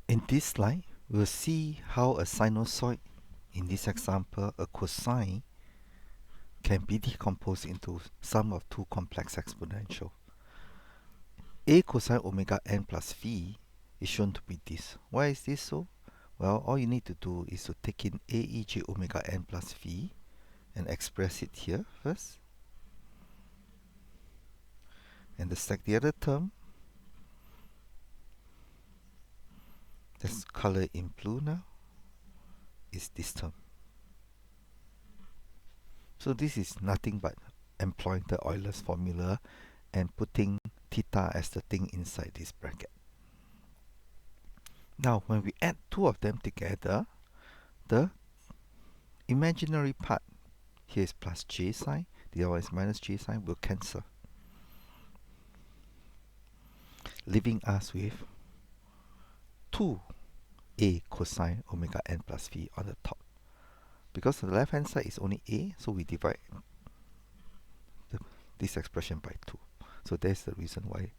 In this slide, we'll see how a sinusoid, in this example, a cosine, can be decomposed into sum of two complex exponential. A cosine omega n plus phi is shown to be this. Why is this so? Well, all you need to do is to take in aej omega n plus phi and express it here first. And stack the other term. Let's color in blue now. Is this term. So this is nothing but employing the Euler's formula and putting theta as the thing inside this bracket. Now, when we add two of them together, the imaginary part, here is plus j sign, the other one is minus j sign, will cancel, leaving us with 2a cosine omega n plus phi on the top. Because the left hand side is only a, so we divide this expression by 2. So that's the reason why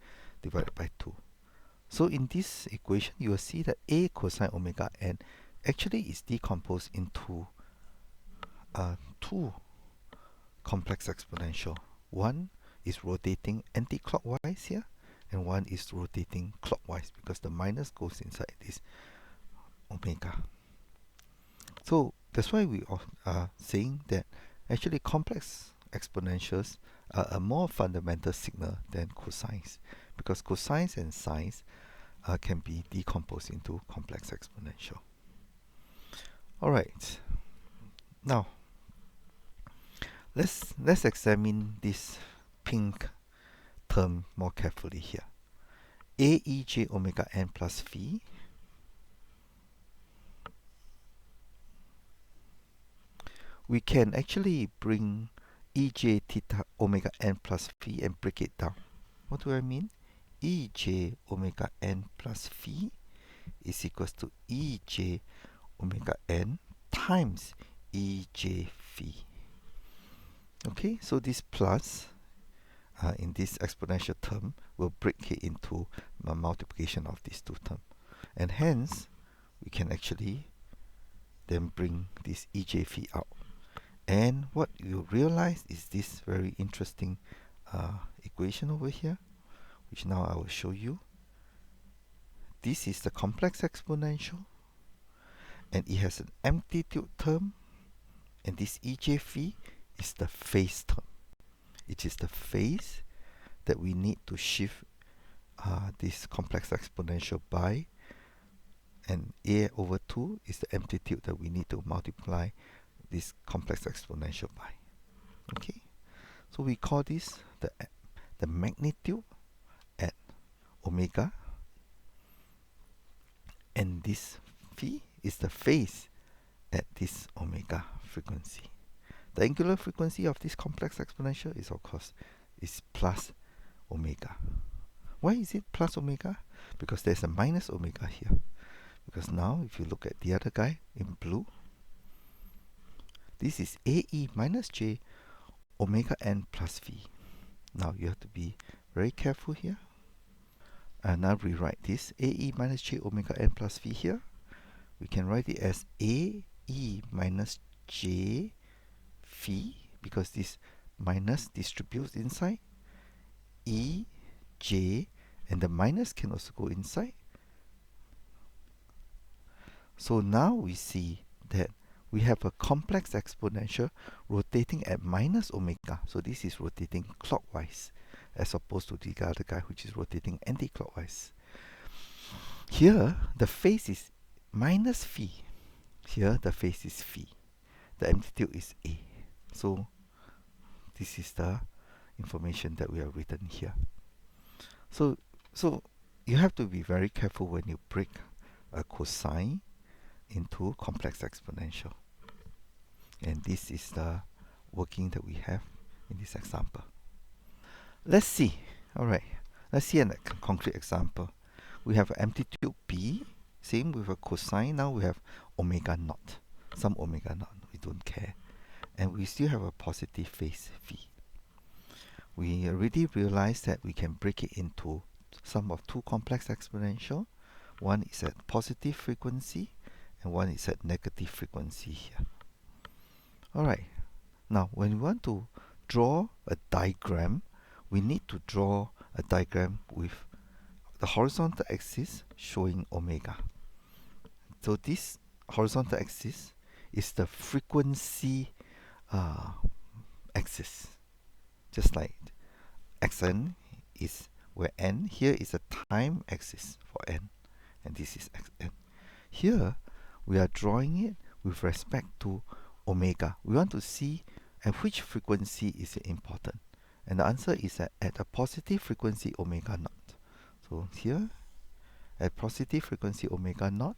divided by 2. So in this equation, you will see that a cosine omega n actually is decomposed into two complex exponential. One is rotating anti-clockwise here, and one is rotating clockwise because the minus goes inside this omega. So that's why we are saying that actually complex exponentials are a more fundamental signal than cosines, because cosines and sines can be decomposed into complex exponential. Alright, now let's examine this pink term more carefully here. aej omega n plus phi we can actually bring ej theta omega n plus phi and break it down. What do I mean? ej omega n plus phi is equals to ej omega n times ej phi. Okay, so this plus in this exponential term will break it into a multiplication of these two terms, and hence we can actually then bring this ej phi out. And what you realize is this very interesting equation over here, which now I will show you. This is the complex exponential, and it has an amplitude term, and this ej phi is the phase term. It is the phase that we need to shift this complex exponential by, and a over 2 is the amplitude that we need to multiply this complex exponential by. Okay, so we call this the magnitude at omega, and this phi is the phase at this omega frequency. The angular frequency of this complex exponential is, of course, is plus omega. Why is it plus omega? Because there's a minus omega here. Because now, if you look at the other guy in blue, this is ae minus j omega n plus phi. Now you have to be very careful here. And now rewrite this ae minus j omega n plus phi here. We can write it as ae minus j phi, because this minus distributes inside, e, j, and the minus can also go inside. So now we see that we have a complex exponential rotating at minus omega. So this is rotating clockwise, as opposed to the other guy which is rotating anti-clockwise. Here, the phase is minus phi. Here, the phase is phi. The amplitude is a. So this is the information that we have written here. So you have to be very careful when you break a cosine into complex exponential. And this is the working that we have in this example. Let's see. Alright, let's see a concrete example. We have amplitude b, same with a cosine. Now we have omega naught, some omega naught, we don't care. And we still have a positive phase phi. We already realized that we can break it into sum of two complex exponential. One is at positive frequency and one is at negative frequency here. Alright, now when we want to draw a diagram, we need to draw a diagram with the horizontal axis showing omega. So this horizontal axis is the frequency axis, just like xn is where n, here is a time axis for n, and this is xn. Here we are drawing it with respect to omega. We want to see at which frequency is it important, and the answer is at a positive frequency omega naught. So here at positive frequency omega naught,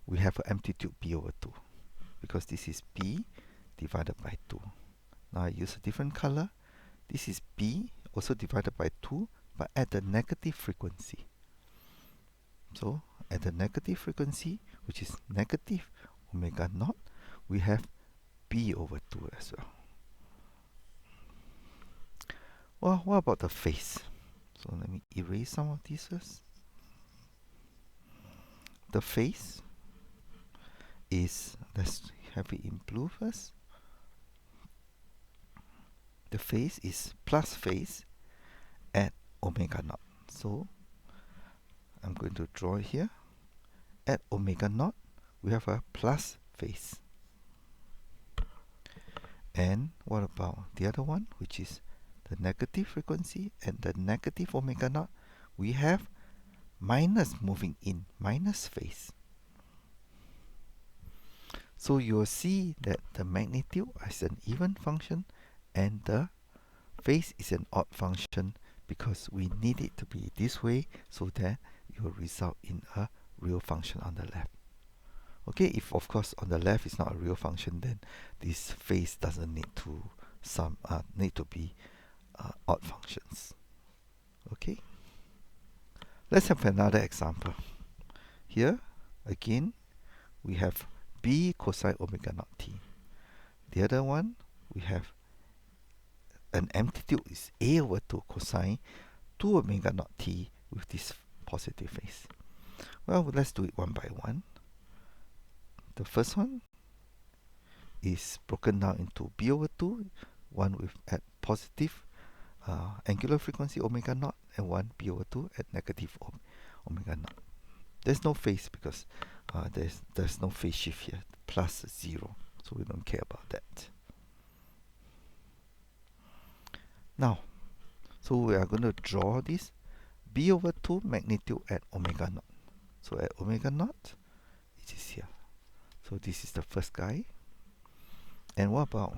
we have an amplitude b over 2, because this is b divided by 2. Now I use a different color. This is b also divided by 2, but at the negative frequency. So at the negative frequency, which is negative omega naught, we have b over 2 as well. Well, what about the phase? So let me erase some of these first. The phase is, let's have it in blue first. The phase is plus phase at omega naught. So I'm going to draw here. At omega naught, we have a plus phase. And what about the other one, which is the negative frequency and the negative omega naught? We have minus moving in, minus phase. So you will see that the magnitude is an even function and the phase is an odd function, because we need it to be this way so that it will result in a real function on the left. Okay, if of course on the left is not a real function, then this phase doesn't need to be odd functions. Okay, let's have another example. Here again we have b cosine omega naught t. The other one, we have an amplitude is a over 2 cosine 2 omega naught t with this positive phase. Well, let's do it one by one. The first one is broken down into b over 2, one with at positive angular frequency omega naught, and one b over 2 at negative omega naught. There's no phase because there's no phase shift here, plus 0, so we don't care about that. Now, so we are going to draw this b over 2 magnitude at omega naught. So at omega naught, it is here. So this is the first guy. And what about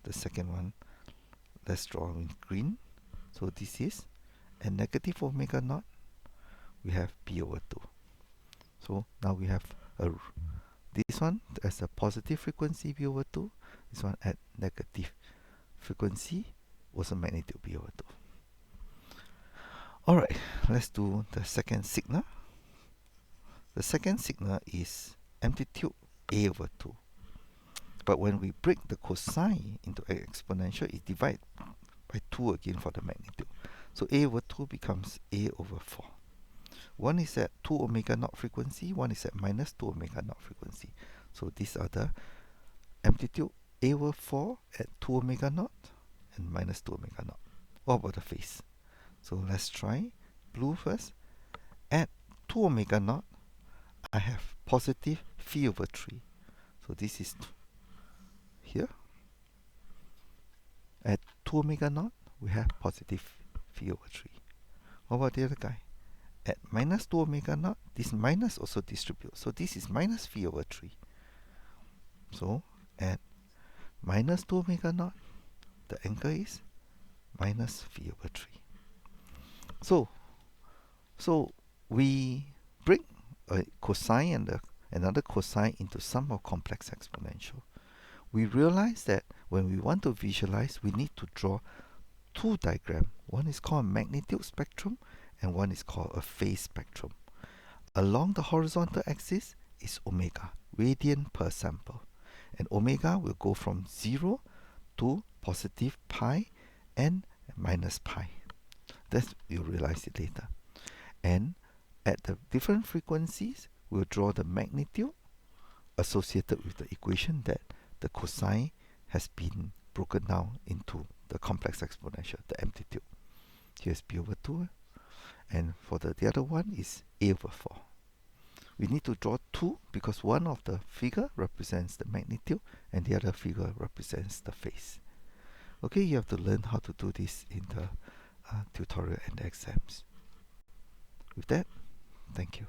the second one? Let's draw in green. So this is at negative omega naught, we have b over 2. So now we have this one as a positive frequency b over 2. This one at negative frequency was a magnitude b over 2. Alright, let's do the second signal. The second signal is amplitude a over 2. But when we break the cosine into an exponential, it divides by 2 again for the magnitude. So a over 2 becomes a over 4. One is at 2 omega naught frequency, one is at minus 2 omega naught frequency. So these are the amplitude a over 4 at 2 omega naught and minus 2 omega naught. What about the phase? So let's try blue first. At 2 omega naught, I have positive phi over 3. So this is here. At 2 omega naught, we have positive phi over 3. What about the other guy? At minus 2 omega naught, this minus also distributes. So this is minus phi over 3. So at minus 2 omega naught, the angle is minus phi over 3. So we break a cosine and another cosine into sum of complex exponential. We realize that when we want to visualize, we need to draw two diagrams. One is called a magnitude spectrum and one is called a phase spectrum. Along the horizontal axis is omega, radian per sample. And omega will go from 0 to positive pi and minus pi. That's, you'll realize it later. And At the different frequencies, we'll draw the magnitude associated with the equation that the cosine has been broken down into the complex exponential, the amplitude. Here's b over 2, and for the other one is a over 4. We need to draw two because one of the figure represents the magnitude and the other figure represents the phase. Okay, you have to learn how to do this in the tutorial and the exams. With that, thank you.